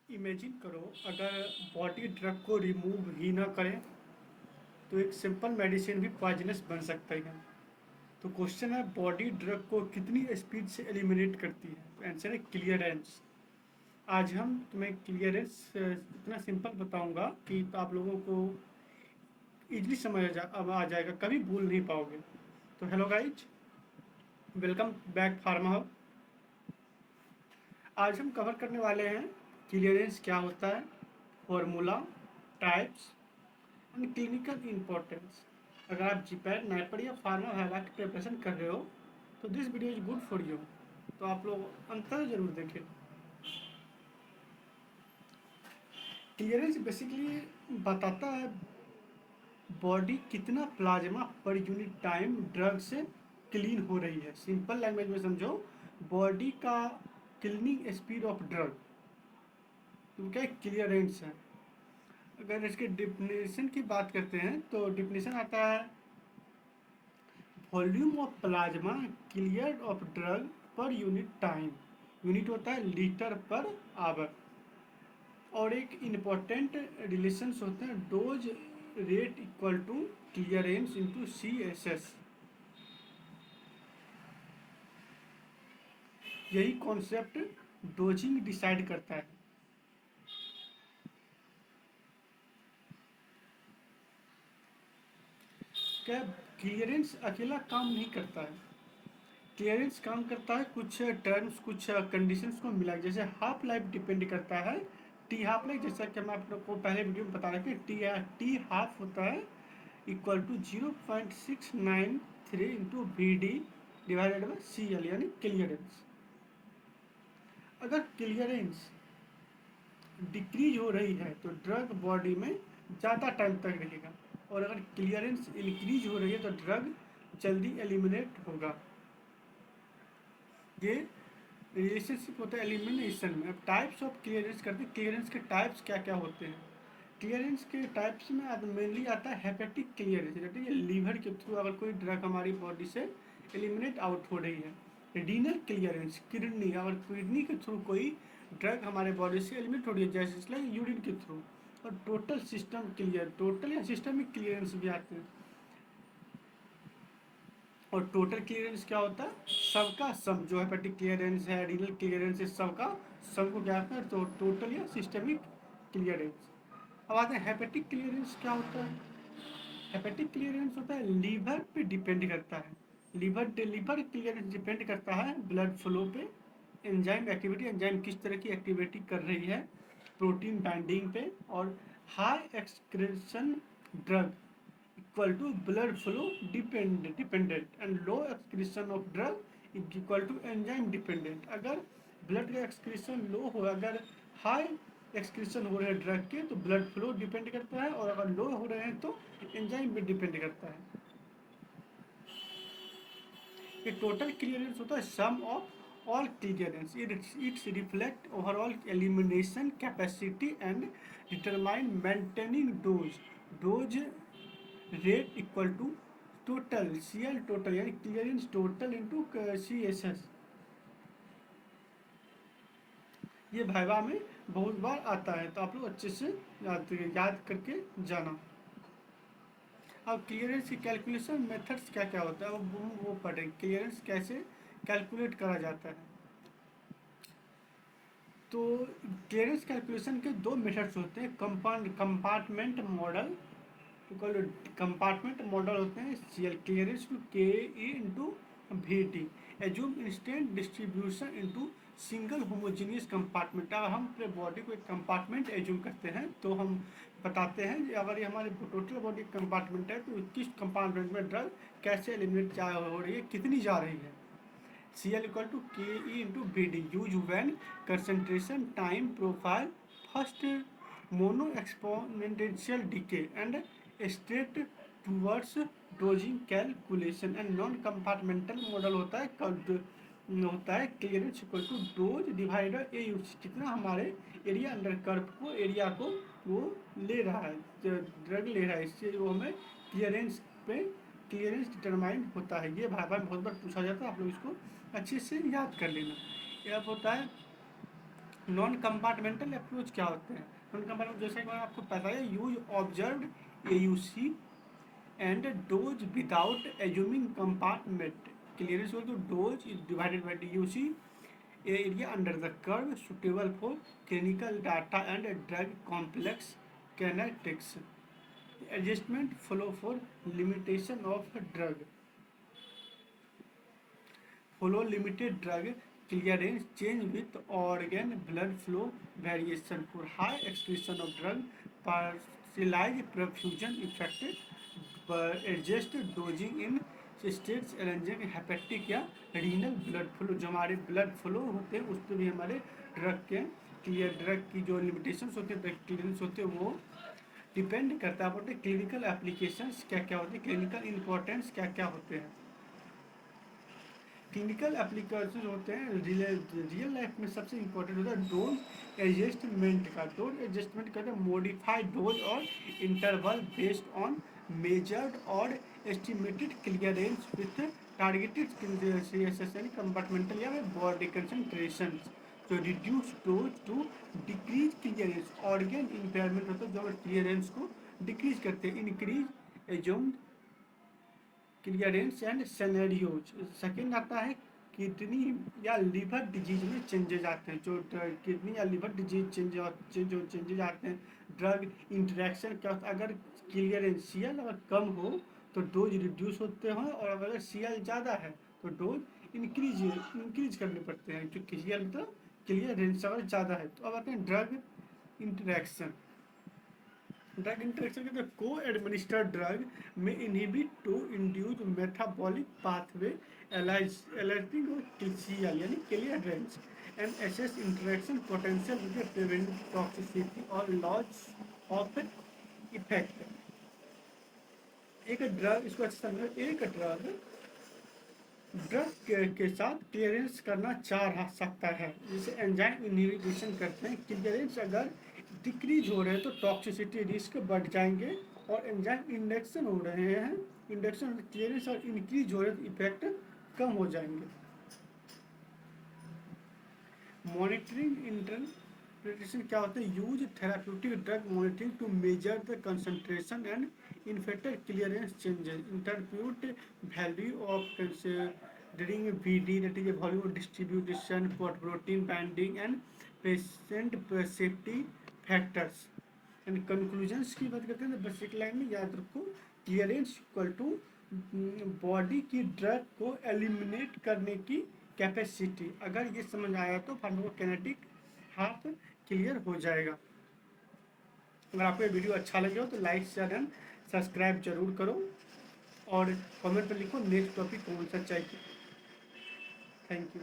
Imagine करो अगर body drug को रिमूव ही ना करे तो एक सिंपल मेडिसिन भी पॉइजनस बन सकता है। तो क्वेश्चन है बॉडी ड्रग को कितनी स्पीड से एलिमिनेट करती है। तो आंसर है क्लियरेंस। आज हम तुम्हें क्लियरेंस इतना सिंपल बताऊंगा कि आप लोगों को इजीली अब आ जाएगा, कभी भूल नहीं पाओगे। तो hello guys, welcome back pharma hub. आज हम कवर करने वाले हैं क्लियरेंस क्या होता है, formula, types and clinical importance. अगर आप जीपैड, नाइपर या फार्मा हैला की प्रिपरेशन कर रहे हो तो this video is good for you. तो आप लोग अंतर जरूर देखें। क्लियरेंस बेसिकली बताता है बॉडी कितना plasma per unit time drug से क्लीन हो रही है। सिंपल लैंग्वेज में समझो, बॉडी का क्लीनिंग स्पीड ऑफ ड्रग, तो क्या क्लियरेंस है। अगर इसके डिफिनेशन की बात करते हैं तो डिफिनेशन आता है volume of plasma clear of drug per unit time. Unit होता है लीटर पर आवर। और एक इम्पॉर्टेंट रिलेशंस होते हैं dose rate equal to clearance into CSS। यही कॉन्सेप्ट डोजिंग डिसाइड करता है। क्या क्लियरेंस अकेला काम नहीं करता है। क्लियरेंस काम करता है कुछ टर्म्स, कुछ कंडीशंस को मिला, जैसे हाफ लाइफ डिपेंड करता है। टी हाफ लाइफ, जैसा कि हम आप लोग को पहले वीडियो में बता रहे थे, टी हाफ होता है equal to 0.693 into BD divided by CL, यानी क्लियरेंस। अगर क्लियरेंस डिक्रीज हो रही है तो ड्रग बॉडी में ज़्यादा टाइम तक रहेगा, और अगर क्लियरेंस इंक्रीज हो रही है तो ड्रग जल्दी एलिमिनेट होगा। ये रिलेशनशिप होता है एलिमिनेशन में। अब टाइप्स ऑफ क्लियरेंस करते हैं, क्लियरेंस के टाइप्स क्या क्या होते हैं। क्लियरेंस के टाइप्स में मेनली आता है हेपेटिक क्लियरेंस, यानी कि लीवर के थ्रू अगर कोई ड्रग हमारी बॉडी से एलिमिनेट आउट हो रही है। रीनल क्लियरेंस, किडनी, अगर किडनी के थ्रू कोई ड्रग हमारे बॉडी से एलिमिनेट हो रही है, जैसे इसलिए यूरिन के थ्रू। और टोटल सिस्टम क्लियर, टोटल या सिस्टमिक क्लियरेंस भी आते हैं। और टोटल क्लियरेंस क्या होता है, सबका सम, जो हेपेटिक क्लियरेंस है, रीनल क्लियरेंस है, सबका सम को क्या है, तो टोटल या सिस्टमिक क्लियरेंस। अब आते हैं हेपेटिक क्लियरेंस क्या होता है। हेपेटिक क्लियरेंस होता है लीवर पे डिपेंड करता है। लीवर क्लियरेंस डिपेंड करता है ब्लड फ्लो पे, एंजाइम एक्टिविटी, एंजाइम किस तरह की एक्टिविटी कर रही है, प्रोटीन बाइंडिंग पे, और high excretion drug equal to blood flow dependent and low excretion of drug equal to enzyme dependent. अगर ब्लड का एक्सक्रीशन लो हो, अगर हाई एक्सक्रीशन हो रहे हैं ड्रग के, तो ब्लड फ्लो डिपेंड करता है, और अगर लो हो रहे हैं तो एंजाइम भी डिपेंड करता है। ये टोटल क्लियरेंस होता है sum of all clearance. It's reflect overall elimination capacity and determine maintaining dose rate equal to total CL total, यानी क्लियरेंस टोटल इंटू CSS। ये वाइवा में बहुत बार आता है, तो आप लोग अच्छे से याद करके जाना। अब क्लियरेंस की कैलकुलेशन मेथड्स क्या क्या होता है, वो पढ़ें क्लियरेंस कैसे कैलकुलेट करा जाता है। तो क्लियरेंस कैलकुलेशन के दो मेथड्स होते हैं, कंपार्टमेंट मॉडल, तो कल कंपार्टमेंट मॉडल होते हैं CL clearance to KE into VT, assume instant distribution into single homogeneous compartment. अगर हम अपने बॉडी को एक कंपार्टमेंट एज्यूम करते हैं तो हम बताते हैं कि अगर ये हमारे टोटल बॉडी कंपार्टमेंट है तो किस कंपार्टमेंट में ड्रग कैसे एलिमिनेट हो रही है, कितनी जा रही है। CL equal to KE into BD use when concentration time profile first mono exponential decay and straight towards dosing calculation. And non compartmental model होता है clearance equal to dose divider A use, कितना हमारे area under curve को, area को वो ले रहा है, ड्रग ले रहा है, इससे वो हमें क्लियरेंस पे क्लियरेंस डिटरमाइन होता है। ये भाई बहुत बार पूछा जाता है, आप लोग इसको अच्छे से याद कर लेना। ये अब होता है नॉन कंपार्टमेंटल अप्रोच क्या होते हैं? नॉन कंपार्टमेंट जैसे कि आपको पता है, use observe AUC and dose without assuming compartment. Clearance of the dose is divided by DUC area under the curve suitable for clinical data and drug complex kinetics. Adjustment follow for limitation of drug. Follow limited drug clearance change with organ blood flow variation for high excretion of drug, partialized perfusion effective, adjust dosing in states arranging hepatic या renal blood flow, जो हमारे blood flow होते हैं उस पर भी हमारे drug की जो लिमिटेशंस होते हैं, ड्रग क्लियरेंस होते हैं, वो डिपेंड करता है बोलते क्लिनिकल एप्लीकेशंस क्या क्या होते हैं, क्लिनिकल इंपॉर्टेंस क्या क्या होते हैं। क्लिनिकल एप्लीकेशन होते हैं रियल लाइफ में सबसे इंपॉर्टेंट होता है डोज एडजस्टमेंट का। डोज एडजस्टमेंट कहते हैं मॉडिफाइड डोज और इंटरवल बेस्ड ऑन मेजर्ड और estimated clearance with targeted compartmental या बॉडी कंसंट्रेशन। तो reduce dose to decrease clearance, organ impairment होता है जो क्लियरेंस को डिक्रीज करते हैं। Increase assumed clearance and scenarios. Second आता है किडनी या लिवर डिजीज में चेंजेज आते हैं, जो किडनी या लिवर डिजीज चेंजेज आते हैं। ड्रग इंटरेक्शन क्या होता है, अगर क्लियरेंस CL अगर कम हो तो डोज रिड्यूस होते हैं, और अगर CL ज़्यादा है तो डोज इंक्रीज करने पड़ते हैं, जो CL मतलब क्लियरेंस अगर ज़्यादा है। तो अब आते हैं ड्रग इंटरेक्शन। ड्रग इंटरेक्शन के अंदर को एडमिनिस्टर्ड ड्रग में inhibit to induce metabolic pathway altering CL यानी clearance and assess interaction potential with prevent toxicity और लॉस ऑफ इफेक्ट। एक ड्रग, इसको अच्छे समझो, एक ड्रग के साथ क्लियरेंस करना चाह सकता है, जिसे एंजाइम इनहिबिशन करते हैं। क्लियरेंस अगर डिक्रीज हो रहे हैं तो टॉक्सिसिटी रिस्क बढ़ जाएंगे, और एंजाइम इंडक्शन हो रहे हैं, इंडक्शन क्लियरेंस और इंक्रीज हो रहे हैं तो इफेक्ट कम हो जाएंगे। मॉनिटरिंग इंटरप्रिटेशन क्या होता है? Use therapeutic drug monitoring to measure the concentration and infected clearance changes. Interpret value of considering VD, that is volume distribution, protein binding and patient safety factors। And conclusions की बात करते हैं तो basic line में याद रखो, clearance equal to body की drug को एलिमिनेट करने की कैपेसिटी। अगर ये समझ आया तो फार्माकोकाइनेटिक हाफ क्लियर हो जाएगा। अगर आपको ये वीडियो अच्छा लगे हो तो लाइक शेयर एंड सब्सक्राइब जरूर करो, और कमेंट में लिखो नेक्स्ट टॉपिक कौन सा चाहिए। Thank you.